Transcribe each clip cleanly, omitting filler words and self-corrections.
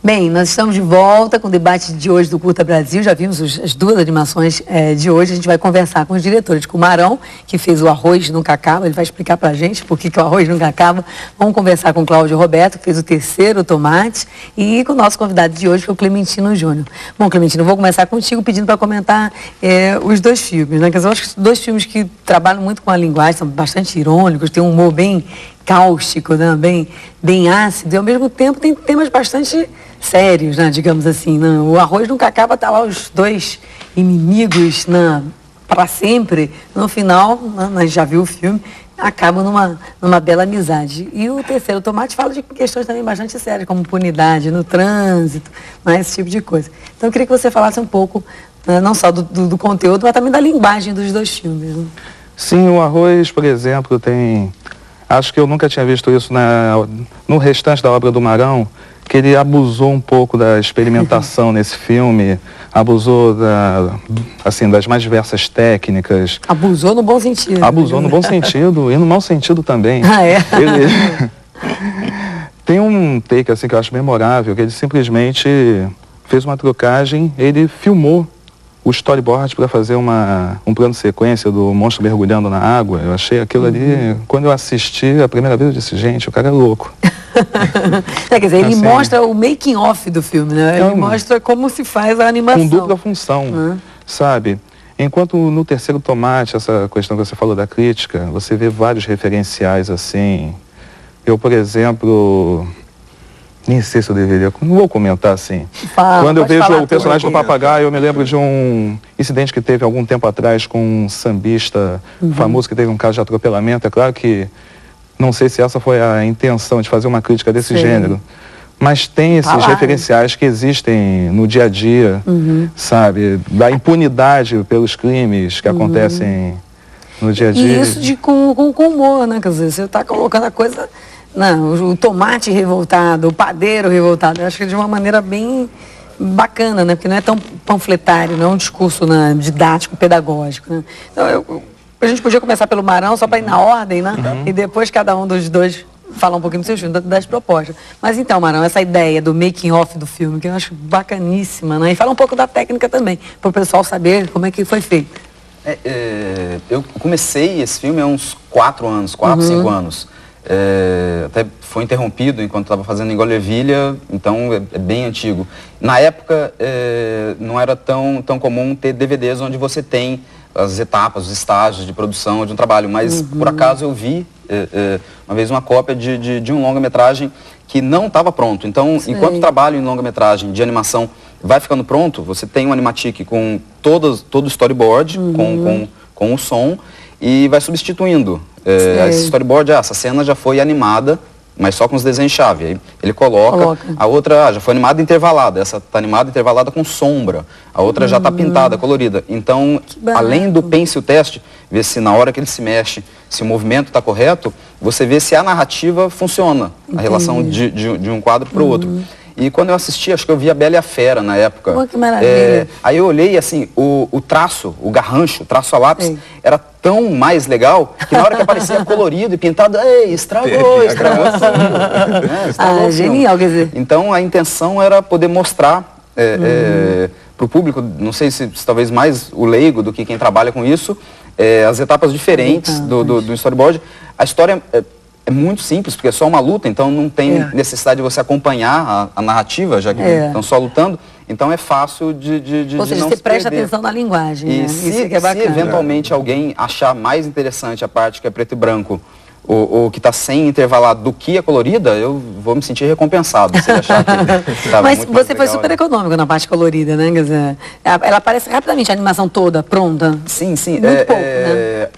Bem, nós estamos de volta com o debate de hoje do Curta Brasil. Já vimos as duas animações de hoje. A gente vai conversar com os diretores, com o Marão, que fez o Arroz Nunca Acaba. Ele vai explicar pra gente por que o Arroz Nunca Acaba. Vamos conversar com o Cláudio Roberto, que fez o Terceiro Tomate. E com o nosso convidado de hoje, que é o Clementino Júnior. Bom, Clementino, eu vou começar contigo pedindo para comentar os dois filmes, né? Quer dizer, eu acho que são dois filmes que trabalham muito com a linguagem, são bastante irônicos, tem um humor bem cáustico, né? bem ácido. E ao mesmo tempo tem temas bastante sérios, né? Digamos assim. Né? O Arroz Nunca Acaba, tá lá os dois inimigos, né? Para sempre. No final, né? Nós já viu o filme, acabam numa bela amizade. E o Terceiro Tomate fala de questões também bastante sérias, como punidade no trânsito, né? Esse tipo de coisa. Então eu queria que você falasse um pouco, né? Não só do conteúdo, mas também da linguagem dos dois filmes. Né? Sim, o Arroz, por exemplo, tem... Acho que eu nunca tinha visto isso no restante da obra do Marão, que ele abusou um pouco da experimentação nesse filme, abusou das mais diversas técnicas. Abusou no bom sentido. Abusou no bom sentido e no mau sentido também. Ah, é? Tem um take assim que eu acho memorável, que ele simplesmente fez uma trucagem, ele filmou o storyboard para fazer um plano de sequência do monstro mergulhando na água. Eu achei aquilo ali, quando eu assisti a primeira vez, eu disse, gente, o cara é louco. Quer dizer, ele assim, mostra o making off do filme, né? Ele mostra como se faz a animação. Com dupla função, sabe? Enquanto no Terceiro Tomate, essa questão que você falou da crítica, você vê vários referenciais assim. Eu, por exemplo... Nem sei se eu deveria... Não vou comentar assim. Quando eu vejo o personagem do papagaio, eu me lembro de um incidente que teve algum tempo atrás com um sambista famoso que teve um caso de atropelamento. É claro que não sei se essa foi a intenção de fazer uma crítica desse gênero. Mas tem esses referenciais que existem no dia a dia, sabe? Da impunidade pelos crimes que acontecem no dia a dia. E isso com humor, né? Quer dizer, você está colocando a coisa... Não, o tomate revoltado, o padeiro revoltado, eu acho que de uma maneira bem bacana, né? Porque não é tão panfletário, não é um discurso, né, didático, pedagógico, né? Então, a gente podia começar pelo Marão, só para ir na ordem, né? E depois cada um dos dois falar um pouquinho do seu filme, das propostas. Mas então, Marão, essa ideia do making off do filme, que eu acho bacaníssima, né? E fala um pouco da técnica também, para o pessoal saber como é que foi feito. Eu comecei esse filme há uns 4 anos, 5 anos. Até foi interrompido enquanto estava fazendo Engole Ervilha, então é bem antigo. Na época não era tão comum ter DVDs onde você tem as etapas, os estágios de produção de um trabalho, mas por acaso eu vi uma vez uma cópia de um longa-metragem que não estava pronto. Então, enquanto o trabalho em longa-metragem de animação vai ficando pronto, você tem um animatic com todo o storyboard, com o som, e vai substituindo. Esse storyboard, essa cena já foi animada, mas só com os desenhos-chave. Aí ele coloca. A outra já foi animada intervalada. Essa está animada intervalada com sombra. A outra já está pintada, colorida. Então, além do pencil test, ver se na hora que ele se mexe, se o movimento está correto, você vê se a narrativa funciona. A relação de um quadro para o outro. E quando eu assisti, acho que eu vi a Bela e a Fera na época. Pô, que maravilha. Aí eu olhei assim, o traço, o garrancho, o traço a lápis, era tão mais legal que na hora que aparecia colorido e pintado, estragou genial, quer dizer. Então a intenção era poder mostrar para o público, não sei se talvez mais o leigo do que quem trabalha com isso, as etapas diferentes do storyboard. A história é muito simples, porque é só uma luta, então não tem necessidade de você acompanhar a narrativa, já que estão só lutando. Então é fácil de Ou seja, não você se presta perder. atenção na linguagem. E né? se Isso é bacana. eventualmente alguém achar mais interessante a parte que é preto e branco, ou que está sem intervalado do que é colorida, eu vou me sentir recompensado. Se achar que tá Mas muito você foi legal, super econômico na parte colorida, né? Quer dizer, ela aparece rapidamente, a animação toda, pronta. Sim. Muito pouco, né?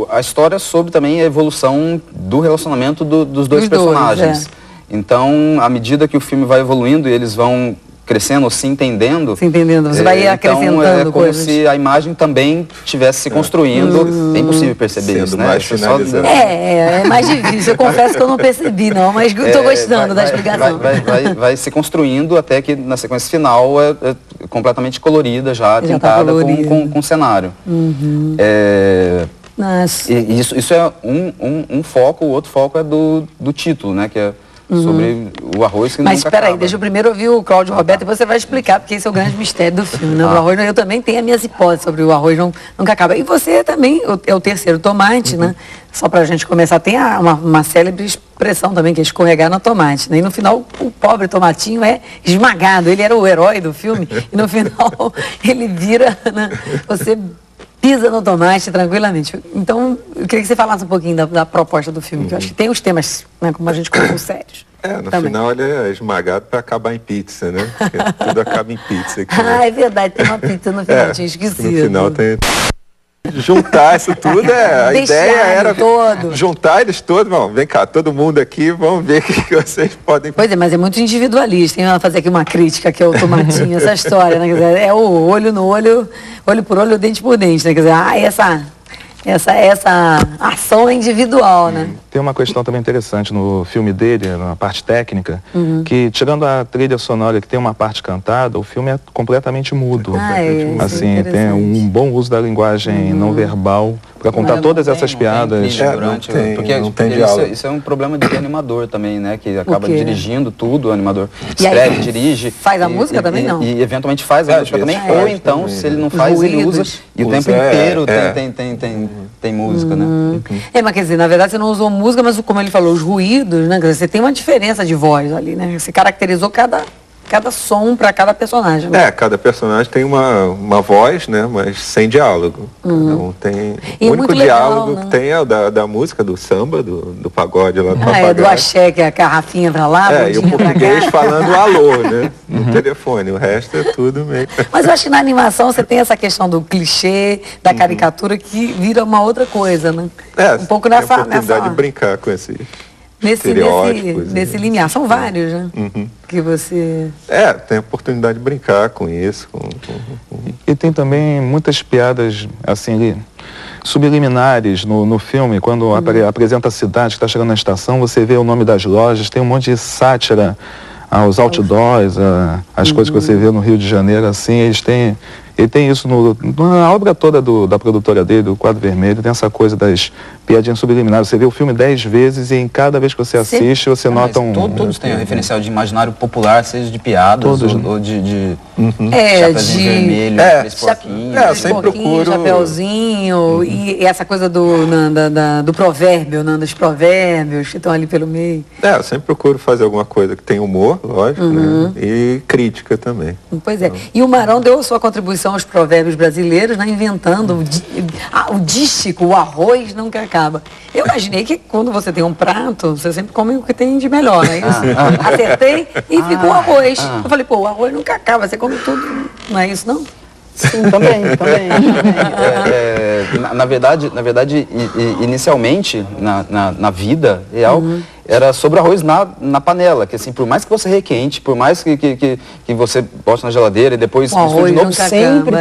A história sobre também a evolução do relacionamento dos dois personagens. Então, à medida que o filme vai evoluindo e eles vão crescendo ou se entendendo. Se entendendo, você vai acrescentando então, é como coisas. se a imagem também estivesse se construindo. É impossível perceber isso, né? É mais difícil. Eu confesso que eu não percebi, não, mas estou gostando da explicação. Vai se construindo até que na sequência final é completamente colorida já pintada tá com cenário. Nossa. E isso é um foco, o outro foco é do título, né? Que é sobre o arroz que Mas nunca espera aí, acaba. deixa eu primeiro ouvir o Cláudio Roberto e você vai explicar, porque esse é o grande mistério do filme, né? O arroz, eu também tenho as minhas hipóteses sobre o arroz nunca acaba. E você também, é o terceiro tomate, né? Só pra gente começar, tem uma célebre expressão também, que é escorregar no tomate, né? E no final, o pobre tomatinho é esmagado. Ele era o herói do filme e no final ele vira, né? Você pisa no tomate tranquilamente. Então, eu queria que você falasse um pouquinho da proposta do filme, que eu acho que tem os temas, né, como a gente colocou, sérios. No também. final ele é esmagado para acabar em pizza, né? Porque tudo acaba em pizza aqui. É verdade, tem uma pizza no final, tinha esquecido. No final tem... Juntar isso tudo, a ideia era juntar eles todos, vem cá, todo mundo aqui, vamos ver o que vocês podem... Pois é, mas é muito individualista, hein? Fazer aqui uma crítica que é o tomatinho, essa história, né? Quer dizer, é o olho no olho, olho por olho, dente por dente, né? Quer dizer, essa ação é individual, né? Tem uma questão também interessante no filme dele, na parte técnica, que tirando a trilha sonora que tem uma parte cantada, o filme é completamente mudo. Assim, tem um bom uso da linguagem não verbal para contar todas essas piadas. Não tem diálogo. Isso é um problema de animador também, né? Que acaba dirigindo tudo, o animador escreve, dirige. Faz a música também, não? E eventualmente faz a música também, ou então, se ele não faz, ele usa. E o tempo inteiro tem música, né? Mas quer dizer, na verdade você não usou música, mas como ele falou, os ruídos, né? Quer dizer, você tem uma diferença de voz ali, né? Você caracterizou cada som para cada personagem. Né? Cada personagem tem uma voz, né? Mas sem diálogo. Então tem... O único diálogo que tem é o da música, do samba, do pagode lá do papagaio. Do axé, que é a garrafinha pra lá, e o português falando alô, né? No telefone. O resto é tudo meio... Mas eu acho que na animação você tem essa questão do clichê, da caricatura, que vira uma outra coisa, né? Um pouco nessa... Tem a oportunidade de brincar com esse... Nesse limiar. São vários, né? Que você... tem a oportunidade de brincar com isso. E tem também muitas piadas, assim, subliminares no filme. Quando apresenta a cidade que está chegando na estação, você vê o nome das lojas, tem um monte de sátira aos outdoors, as coisas que você vê no Rio de Janeiro, assim, ele tem isso na obra toda da produtora dele, do Quadro Vermelho, tem essa coisa das piadinhas subliminares. Você vê o filme 10 vezes e em cada vez que você assiste, você nota Todos têm um referencial de imaginário popular, seja de piadas ou de chapeuzinho vermelho, três porquinhos. Eu sempre procuro... Chapeuzinho, e essa coisa do provérbio, dos provérbios que estão ali pelo meio. Eu sempre procuro fazer alguma coisa que tem humor, lógico, né? E crítica também. Pois é. E o Marão deu a sua contribuição aos provérbios brasileiros, né? Inventando o dístico, o arroz nunca acaba. Eu imaginei que quando você tem um prato, você sempre come o que tem de melhor, né? Acertei e ficou o arroz. Eu falei, o arroz nunca acaba, você come tudo. Não é isso, não? Sim, também. Na verdade, inicialmente, na vida real, era sobre arroz na panela, que assim, por mais que você requente, por mais que você bote na geladeira e depois misture de novo, sempre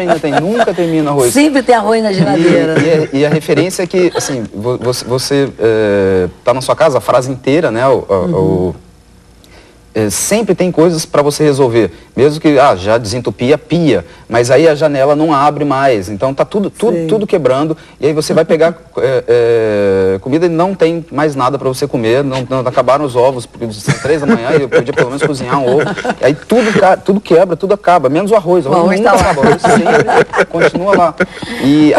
ainda tem, nunca termina arroz. Sempre tem arroz na geladeira. E a referência é que, assim, você tá na sua casa, a frase inteira, né, sempre tem coisas para você resolver, mesmo que já desentupi a pia, mas aí a janela não abre mais, então tá tudo quebrando, e aí você vai pegar comida e não tem mais nada para você comer, não acabaram os ovos, porque são 3 da manhã e eu podia pelo menos cozinhar um ovo, e aí tudo quebra, tudo acaba, menos o arroz nunca acaba, o arroz sempre continua lá.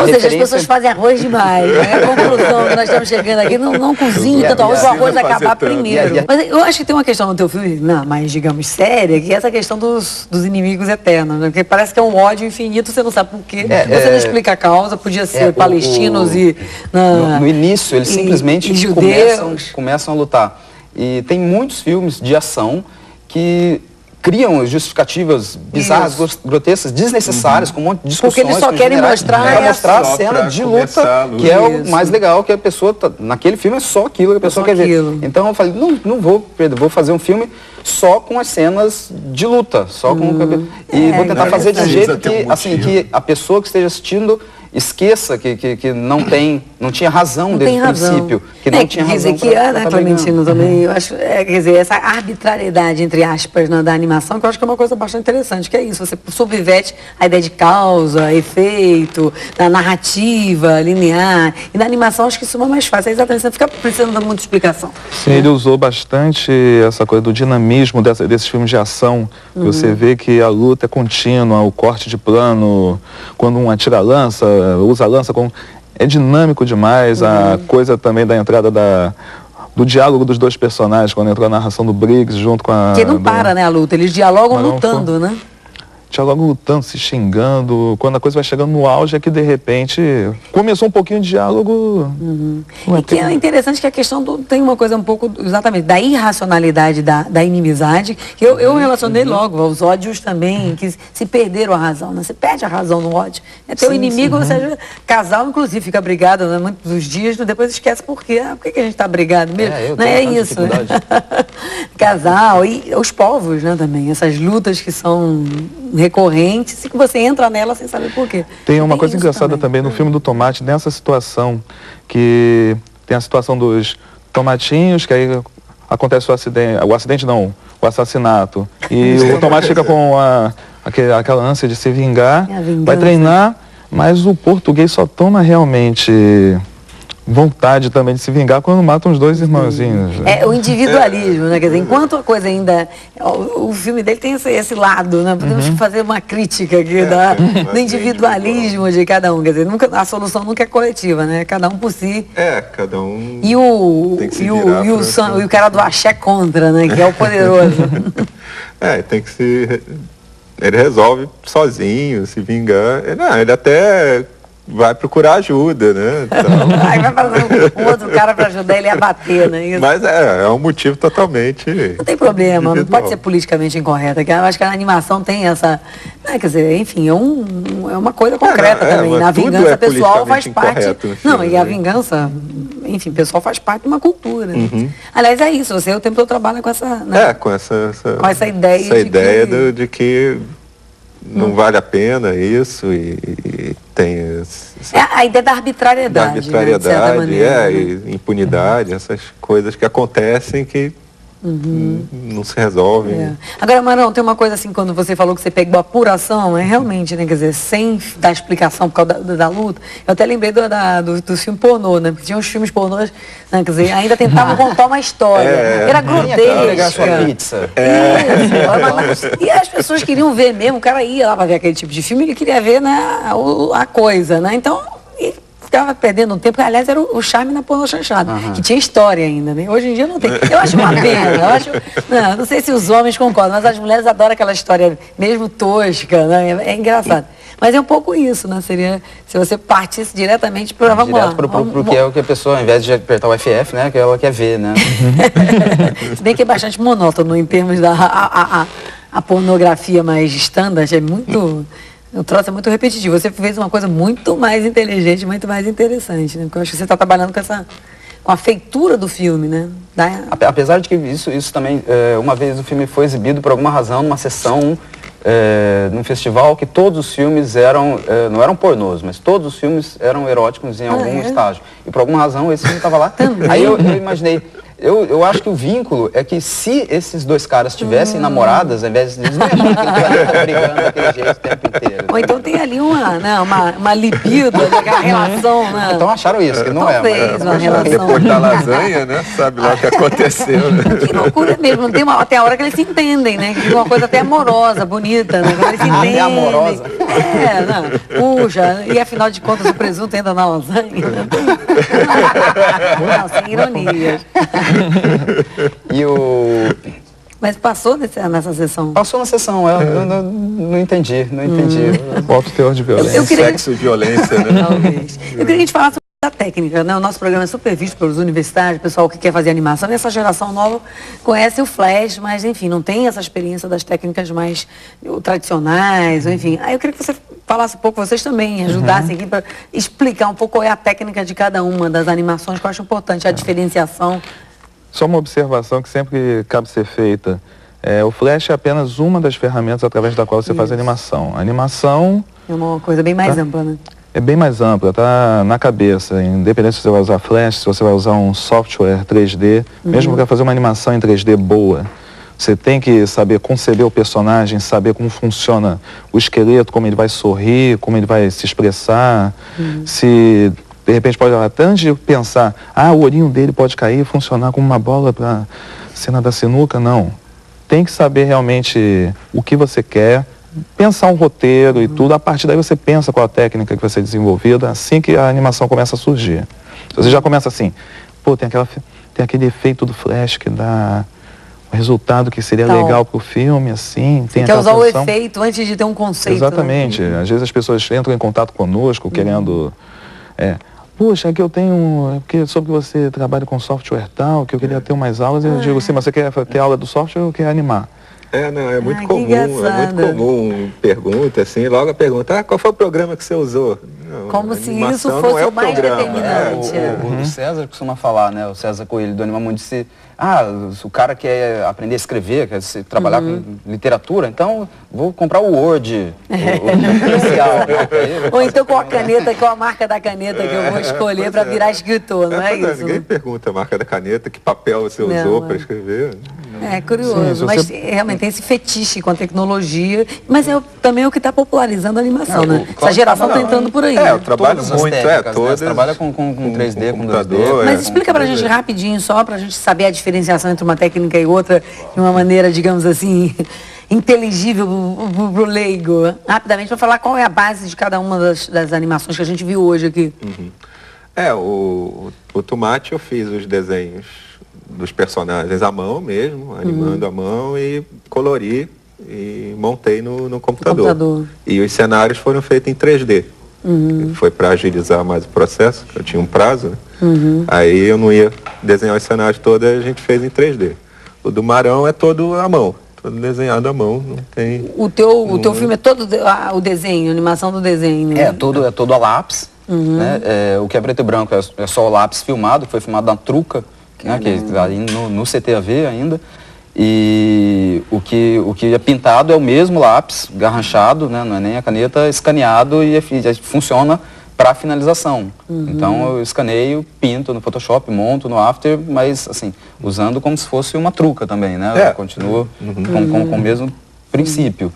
Ou seja, as pessoas fazem arroz demais, né? A conclusão que nós estamos chegando aqui, não cozinhe tanto arroz, o arroz acabar primeiro. Mas eu acho que tem uma questão no teu filme, mais, digamos, séria, que é essa questão dos inimigos eternos, né? Porque parece que é um ódio infinito, você não sabe por quê. Você não explica a causa, podia ser palestinos no início, eles simplesmente começam a lutar. E tem muitos filmes de ação que criam justificativas bizarras, grotescas, desnecessárias, com um monte de discussões. Porque eles só querem mostrar a cena de luta, que é o mais legal, que a pessoa, naquele filme é só aquilo que a pessoa quer ver. Então eu falei, não vou, Pedro, vou fazer um filme só com as cenas de luta, só com... E vou tentar fazer de um jeito que, assim, que a pessoa que esteja assistindo esqueça que não tinha razão desde o princípio. Que não tinha razão. Dizer que Ana Clementino também, eu acho, quer dizer, essa arbitrariedade, entre aspas, da animação, que eu acho que é uma coisa bastante interessante, que é isso, você subverte a ideia de causa, efeito, da narrativa, linear, e na animação acho que isso é mais fácil, exatamente, você não fica precisando de muita explicação. Sim, ele usou bastante essa coisa do dinamismo desses filmes de ação, você vê que a luta é contínua, o corte de plano, quando um atira a lança, usa a lança, é dinâmico demais, a coisa também da entrada do diálogo dos dois personagens, quando entrou a narração do Briggs junto com a... Porque não para, né, a luta, eles dialogam lutando, né? Dialogam lutando, se xingando, quando a coisa vai chegando no auge é que de repente começou um pouquinho de diálogo. E que é interessante que a questão tem uma coisa um pouco, exatamente, da irracionalidade, da inimizade, que eu relacionei logo aos ódios também, que se perderam a razão, né? Você perde a razão no ódio. É teu inimigo, você casal, inclusive, fica brigado, né? Muitos dos dias, depois esquece por quê. Por que a gente está brigado mesmo? Não é isso, né? Casal e os povos, né, também, essas lutas que são recorrentes e que você entra nela sem saber por quê. Tem uma coisa engraçada também no filme do Tomate, nessa situação, que tem a situação dos tomatinhos, que aí acontece o assassinato, e o Tomate fica com aquela ânsia de se vingar, vai treinar, mas o português só toma realmente vontade também de se vingar quando matam os dois irmãozinhos. É o individualismo, né? Quer dizer, enquanto a coisa ainda... O filme dele tem esse lado, né? Podemos fazer uma crítica aqui do individualismo de cada um. Quer dizer, a solução nunca é coletiva, né? Cada um por si. Cada um tem que se virar e o cara do axé contra, né? Que é o poderoso. Tem que se... Ele resolve sozinho, se vingar. Ele até... vai procurar ajuda, né? Então... Aí vai fazer um outro cara para ajudar ele a bater, né? Isso. Mas é um motivo totalmente... Não tem problema, individual. Não pode ser politicamente incorreta. Eu acho que a animação tem essa... Quer dizer, enfim, é uma coisa concreta também. A vingança pessoal faz parte... Não, e a vingança, enfim, pessoal faz parte de uma cultura. Aliás, é isso, você o tempo todo trabalha com essa... Né? Com essa ideia essa ideia de que não vale a pena isso e tem a ideia da arbitrariedade. Da arbitrariedade, né, de certa maneira, e impunidade, essas coisas que acontecem que não se resolvem. Agora, Marão, tem uma coisa assim, quando você falou que você pegou apuração, realmente, né, quer dizer, sem dar explicação por causa da luta, eu até lembrei do filme pornô, né, porque tinha uns filmes pornôs, né, quer dizer, ainda tentavam contar uma história, era grotesca. Pizza. Isso, e as pessoas queriam ver mesmo, o cara ia lá para ver aquele tipo de filme, ele queria ver, né, a coisa, né, então... Estava perdendo um tempo, que aliás era o charme na porno chanchada, que tinha história ainda, né? Hoje em dia não tem. Eu acho uma pena, não sei se os homens concordam, mas as mulheres adoram aquela história mesmo tosca, né? É engraçado. Mas é um pouco isso, né? Seria se você partisse diretamente para, vamos lá. Porque é o que a pessoa, ao invés de apertar o FF, né? Que ela quer ver, né? Se bem que é bastante monótono em termos da a pornografia mais standard, é muito... O troço é muito repetitivo. Você fez uma coisa muito mais inteligente, muito mais interessante, né? Porque eu acho que você está trabalhando com a feitura do filme, né? Apesar de que isso também, uma vez o filme foi exibido por alguma razão numa sessão, num festival, que todos os filmes não eram pornôs, mas todos os filmes eram eróticos em algum estágio. E por alguma razão esse filme estava lá. Também. Aí eu imaginei... Eu acho que o vínculo é que se esses dois caras tivessem namoradas, ao invés de eles não iam ficar brigando daquele jeito o tempo inteiro. Ou então tem ali uma libido, aquela relação, né? Então acharam isso, que não talvez uma relação. Depois da lasanha, né? Sabe lá o que aconteceu, né? Que loucura mesmo. Tem a hora que eles se entendem, né? Que fica uma coisa até amorosa, bonita, né? Quando eles se entendem. Amorosa. Não. Puxa, e afinal de contas o presunto entra na lasanha, né? Não, sem ironias. Mas passou nessa sessão? Passou na sessão, eu não entendi. Alto teor de violência. Sexo e violência, né? Talvez. Eu queria que a gente falasse da técnica, né? O nosso programa é super visto pelos universitários, o pessoal que quer fazer animação. Essa geração nova conhece o Flash, mas enfim, não tem essa experiência das técnicas mais tradicionais, enfim. Aí eu queria que você falasse um pouco, vocês também ajudassem aqui para explicar um pouco qual é a técnica de cada uma das animações, que eu acho importante, a diferenciação. Só uma observação que sempre cabe ser feita. O Flash é apenas uma das ferramentas através da qual você faz a animação. A animação... É uma coisa bem mais ampla, né? é bem mais ampla, tá na cabeça, independente se você vai usar Flash, se você vai usar um software 3D, mesmo para fazer uma animação em 3D boa, você tem que saber conceber o personagem, saber como funciona o esqueleto, como ele vai sorrir, como ele vai se expressar, se de repente pode, até antes de pensar, o olhinho dele pode cair e funcionar como uma bola para cena da sinuca, não. Tem que saber realmente o que você quer, pensar um roteiro e tudo, a partir daí você pensa qual a técnica que vai ser desenvolvida, assim que a animação começa a surgir. Você já começa assim, pô, tem aquele efeito do Flash que dá o resultado que seria legal pro filme, assim. Você quer usar o efeito antes de ter um conceito. Exatamente. Né? Às vezes as pessoas entram em contato conosco querendo... puxa, aqui eu tenho, soube que você trabalha com software tal, que eu queria ter umas aulas, eu digo assim, mas você quer ter aula do software ou quer animar? Não, é muito comum, pergunta assim, logo a pergunta, qual foi o programa que você usou? Não, como se isso fosse o mais determinante. O César costuma falar, né, o César Coelho do Animamundo disse, o cara quer aprender a escrever, quer trabalhar com literatura, então vou comprar o Word, Ou então com a caneta, com a marca da caneta que eu vou escolher para virar escritor, não é isso? Ninguém pergunta a marca da caneta, que papel você usou para escrever. É curioso, sim, mas realmente tem esse fetiche com a tecnologia, mas é também o que está popularizando a animação, né? Essa geração está entrando por aí. Eu trabalho muito, todas. Trabalha com 3D, com 2D. Mas explica pra gente rapidinho, só pra gente saber a diferenciação entre uma técnica e outra, de uma maneira, digamos assim, inteligível pro leigo. Rapidamente, para falar qual é a base de cada uma das animações que a gente viu hoje aqui. O Tomate eu fiz os desenhos dos personagens à mão mesmo, animando à mão e colori e montei no computador. E os cenários foram feitos em 3D. Foi para agilizar mais o processo, eu tinha um prazo, né? Aí eu não ia desenhar os cenários todos, a gente fez em 3D. O do Marão é todo à mão, todo desenhado à mão, não tem... O teu filme é todo o desenho, a animação do desenho, né? É todo a lápis, né? O que é preto e branco é só o lápis filmado, foi filmado na Truca, né, que está ali no CTAV ainda, e o que é pintado é o mesmo lápis, garranchado, né, não é nem a caneta, escaneado e funciona para finalização. Então eu escaneio, pinto no Photoshop, monto no After, mas assim, usando como se fosse uma truca também, né, eu continuo com o mesmo princípio.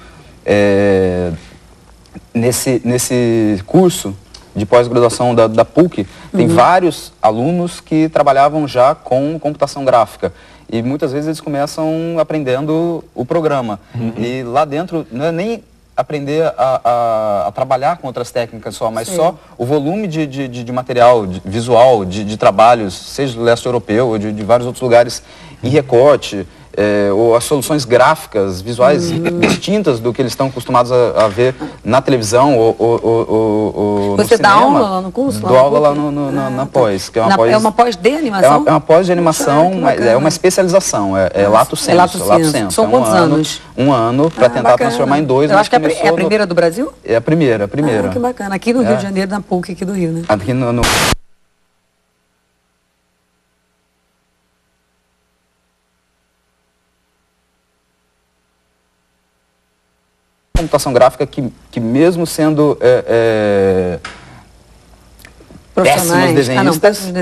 Nesse curso de pós-graduação da PUC, tem vários alunos que trabalhavam já com computação gráfica. E muitas vezes eles começam aprendendo o programa. E lá dentro, não é nem aprender a trabalhar com outras técnicas só, mas só o volume de material visual, de trabalhos, seja do leste europeu ou de vários outros lugares, em recorte, ou as soluções gráficas, visuais distintas do que eles estão acostumados a ver na televisão ou no cinema. Você dá aula lá no curso? Dou aula lá na pós. Que é uma pós de animação? É uma pós de animação, mas é uma especialização, Lato Sensu. São quantos anos? Um ano para tentar transformar em 2. Eu acho que é a primeira do Brasil? É a primeira. Que bacana. Aqui no Rio de Janeiro, na PUC aqui do Rio, né? Aqui no... computação gráfica que mesmo sendo péssimos desenhistas,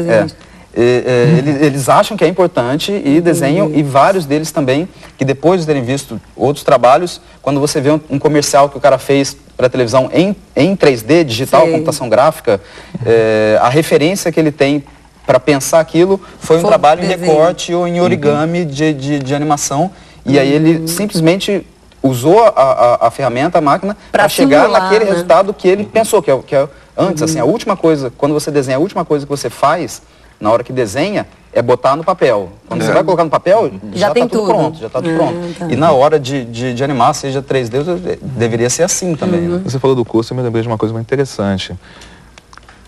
eles acham que é importante e desenham, e vários deles também, que depois de terem visto outros trabalhos, quando você vê um comercial que o cara fez para televisão em 3D, digital, computação gráfica, a referência que ele tem para pensar aquilo foi um trabalho em recorte ou em origami de animação, e aí ele simplesmente usou a ferramenta, a máquina, para chegar naquele resultado que ele pensou, que é antes, assim, a última coisa, quando você desenha, a última coisa que você faz, na hora que desenha, é botar no papel. Quando você vai colocar no papel, já está tudo pronto, já está tudo pronto. E na hora de animar, seja 3D, deveria ser assim também. Né? Você falou do curso, eu me lembrei de uma coisa muito interessante.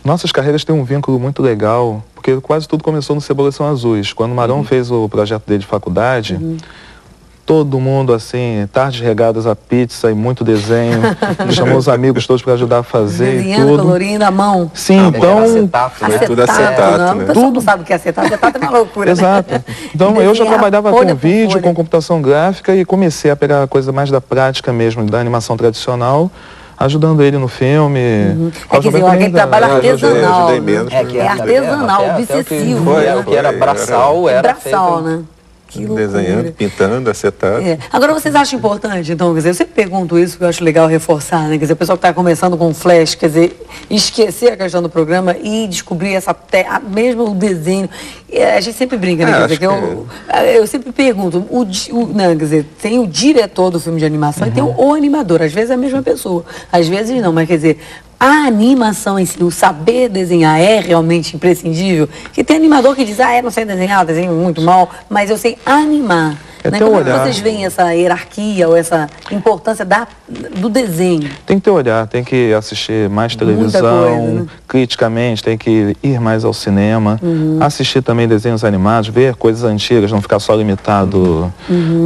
Nossas carreiras têm um vínculo muito legal, porque quase tudo começou no Cebolas São Azuis. Quando o Marão fez o projeto dele de faculdade, todo mundo, assim, tardes regadas a pizza e muito desenho. Chamou os amigos todos para ajudar a fazer e tudo. Colorindo a mão. Sim, então... Acetato, né? Tudo acetato, né? Todo mundo sabe o que é acetato. Acetato é uma loucura. Exato. Então, eu já trabalhava com vídeo, com computação gráfica e comecei a pegar a coisa mais da prática mesmo, da animação tradicional. ajudando ele no filme. Quer dizer, aquele trabalho artesanal. Ajudei menos. É artesanal, obsessivo. O que era braçal era braçal, feito... né? Desenhando, pintando, acetado. Agora, vocês acham importante, então, quer dizer, eu sempre pergunto isso, que eu acho legal reforçar, né? Quer dizer, o pessoal que está começando com flash, quer dizer, esquecer a questão do programa e descobrir mesmo o desenho. A gente sempre brinca, né? Quer dizer, eu sempre pergunto, não, quer dizer, tem o diretor do filme de animação e tem o animador, às vezes é a mesma pessoa, às vezes não, mas quer dizer, a animação em si, o saber desenhar é realmente imprescindível? Porque tem animador que diz, eu não sei desenhar, desenho muito mal, mas eu sei animar. Né? Como vocês veem essa hierarquia ou essa importância do desenho? Tem que ter olhar, tem que assistir mais televisão, coisa, né? Criticamente, tem que ir mais ao cinema, assistir também desenhos animados, ver coisas antigas, não ficar só limitado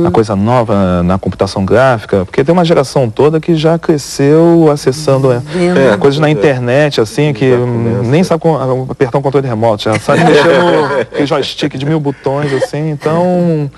a coisa nova na computação gráfica, porque tem uma geração toda que já cresceu acessando coisas na internet, assim, que nem sabe apertar um controle remoto, já sabe mexer no joystick de 1000 botões, assim, então...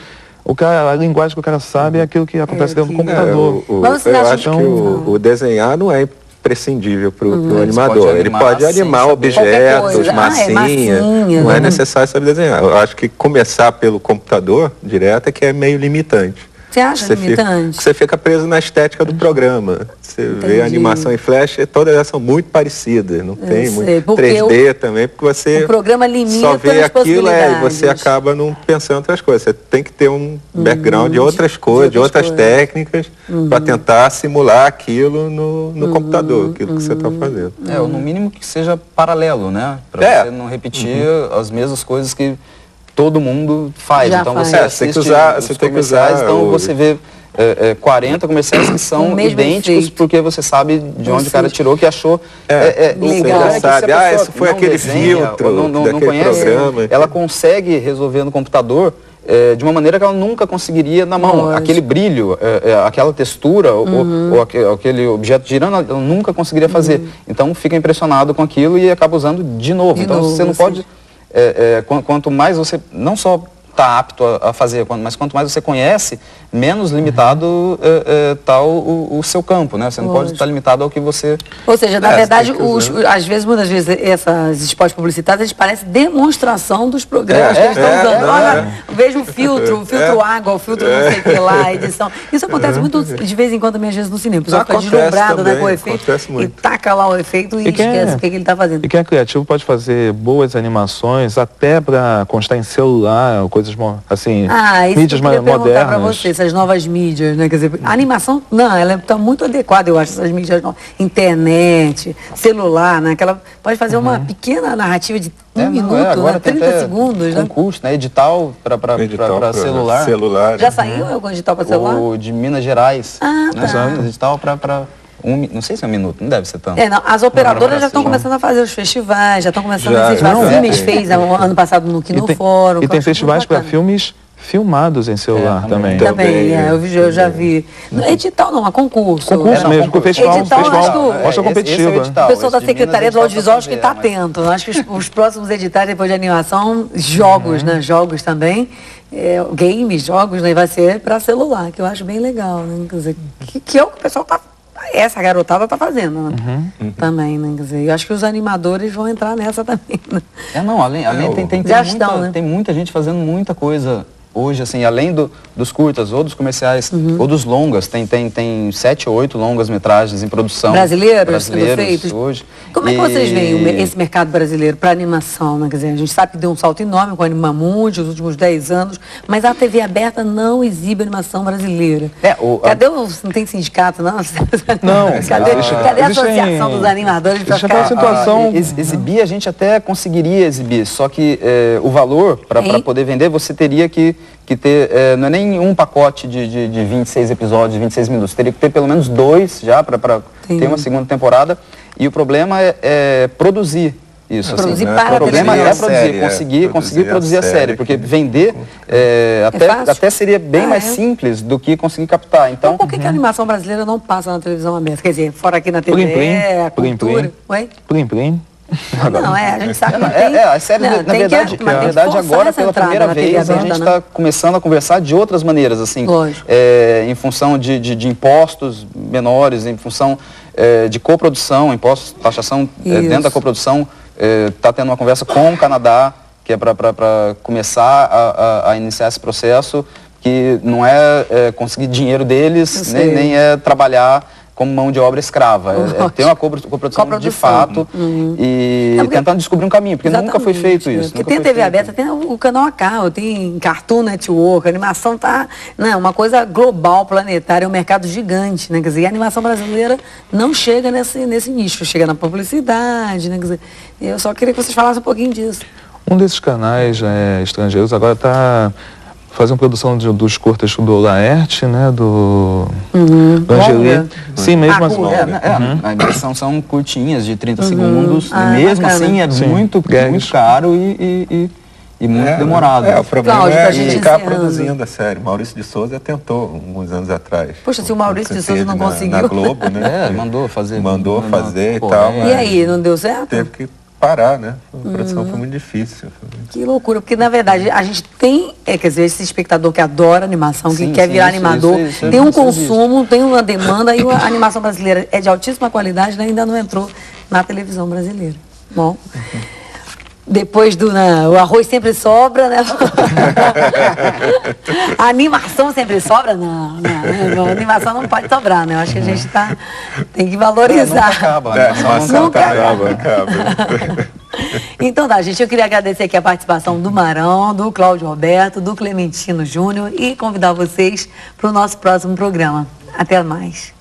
a linguagem que o cara sabe é aquilo que acontece dentro do computador. Eu acho que o desenhar não é imprescindível para o animador. Ele pode animar objetos, massinha, não é necessário saber desenhar. Eu acho que começar pelo computador direto é que é meio limitante. Você acha limitante? Você fica preso na estética do programa. Você vê a animação em flash, todas elas são muito parecidas. Não tem muito 3D também, porque você o programa limita só vê aquilo e você acaba não pensando em outras coisas. Você tem que ter um background de outras coisas, de outras técnicas, para tentar simular aquilo no computador, aquilo que você está fazendo. Ou no mínimo que seja paralelo, né? Para você não repetir as mesmas coisas que todo mundo faz. Então você assiste os comerciais, então você vê 40 comerciais que são idênticos porque você sabe de onde o cara tirou, que achou legal. Você sabe, isso foi aquele filtro, não conhece, programa. Ela consegue resolver no computador de uma maneira que ela nunca conseguiria na mão. Aquele brilho, aquela textura ou aquele objeto girando, ela nunca conseguiria fazer. Então fica impressionado com aquilo e acaba usando de novo. Então você não pode... quanto mais você não só está apto a fazer, mas quanto mais você conhece, menos limitado está o seu campo, né? Você não pode estar limitado ao que você... Ou seja, na verdade, muitas vezes, esses spots publicitários, eles parecem demonstração dos programas que eles estão usando. Olha, veja o filtro água, o filtro não sei o que lá, a edição. Isso acontece muito de vez em quando, às vezes, no cinema. O pessoal fica deslumbrado, né, com o efeito e taca lá o efeito e esquece o que ele está fazendo. E quem é criativo pode fazer boas animações, até para constar em celular, coisas assim, mídias mais modernas. Para você, essas novas mídias, né? Quer dizer, a animação, ela está muito adequada, eu acho, essas mídias novas. Internet, celular, né? Ela pode fazer uma pequena narrativa de um minuto, agora 30 segundos, né? Concurso, né? Edital para celular. Já saiu algum edital para celular? O de Minas Gerais. Tá. Edital para... não sei se é um minuto, não deve ser tanto. As operadoras já estão começando a fazer os festivais, já estão começando a incentivar. O Cimes fez ano passado no Kino Fórum. E tem festivais para filmes filmados em celular também. Eu já vi. Edital não, concurso. Concurso mesmo, com festival mostra competitiva. O pessoal da Secretaria do Audiovisual acho que está atento. Acho que os próximos editais depois de animação, jogos, né? Jogos também. Games, jogos, né? Vai ser para celular, que eu acho bem legal, né? Quer dizer, que é o que o pessoal está... Essa garotada está fazendo, né? Também, né? Quer dizer, eu acho que os animadores vão entrar nessa também, né? Tem muita gente fazendo muita coisa hoje, assim, além dos curtas ou dos comerciais ou dos longas, tem 7 ou 8 longas-metragens em produção. Brasileiros feitos hoje. Como é que vocês veem esse mercado brasileiro para animação, né? Quer dizer, a gente sabe que deu um salto enorme com a Animamundi nos últimos 10 anos, mas a TV aberta não exibe animação brasileira. Cadê não tem sindicato, não? Não. Cadê a associação dos animadores para ficar... situação... Exibir, a gente até conseguiria exibir, só que o valor, para poder vender, você teria que ter, não é nem um pacote de 26 episódios, 26 minutos, teria que ter pelo menos 2 já para ter uma segunda temporada, e o problema é produzir isso. Produzir assim, o problema é produzir, conseguir produzir a série, porque vender até seria bem mais simples do que conseguir captar. Então, por que a animação brasileira não passa na televisão aberta? Quer dizer, fora aqui na TV, a cultura... Plim-plim. A gente sabe que tem... A série, na verdade agora, pela primeira vez, a gente está começando a conversar de outras maneiras, assim, em função de impostos menores, em função de coprodução, impostos, taxação dentro da coprodução, está tendo uma conversa com o Canadá, que é para começar a iniciar esse processo, que não é conseguir dinheiro deles, nem é trabalhar como mão de obra escrava. Tem uma coprodução de fato e tentando descobrir um caminho, porque nunca foi feito isso. Porque tem a TV aberta, tem o canal AK, tem Cartoon Network, a animação tá, né, uma coisa global, planetária, é um mercado gigante, né? Quer dizer, a animação brasileira não chega nesse nicho, chega na publicidade, né? Quer dizer, eu só queria que vocês falassem um pouquinho disso. Um desses canais estrangeiros agora está fazendo produção dos curtas do Laerte, né, do Angeli. Sim, mesmo assim. A edição são curtinhas de 30 segundos, mesmo assim é muito caro e muito demorado. O problema é ficar produzindo a série. Maurício de Souza tentou alguns anos atrás. Poxa, se o Maurício de Souza não conseguiu. Na Globo, né? Mandou fazer e tal. E aí, não deu certo? Teve que parar, né? A produção foi muito difícil. Que loucura, porque na verdade a gente tem, quer dizer, esse espectador que adora animação, que quer virar animador, tem um consumo, tem uma demanda, e a animação brasileira é de altíssima qualidade, né? Ainda não entrou na televisão brasileira. Bom, depois o arroz sempre sobra, né? A animação sempre sobra? Não, a animação não pode sobrar, né? Eu acho que a gente tem que valorizar. Nunca acaba, a animação nunca acaba. Então tá, gente, eu queria agradecer aqui a participação do Marão, do Cláudio Roberto, do Clementino Júnior e convidar vocês para o nosso próximo programa. Até mais.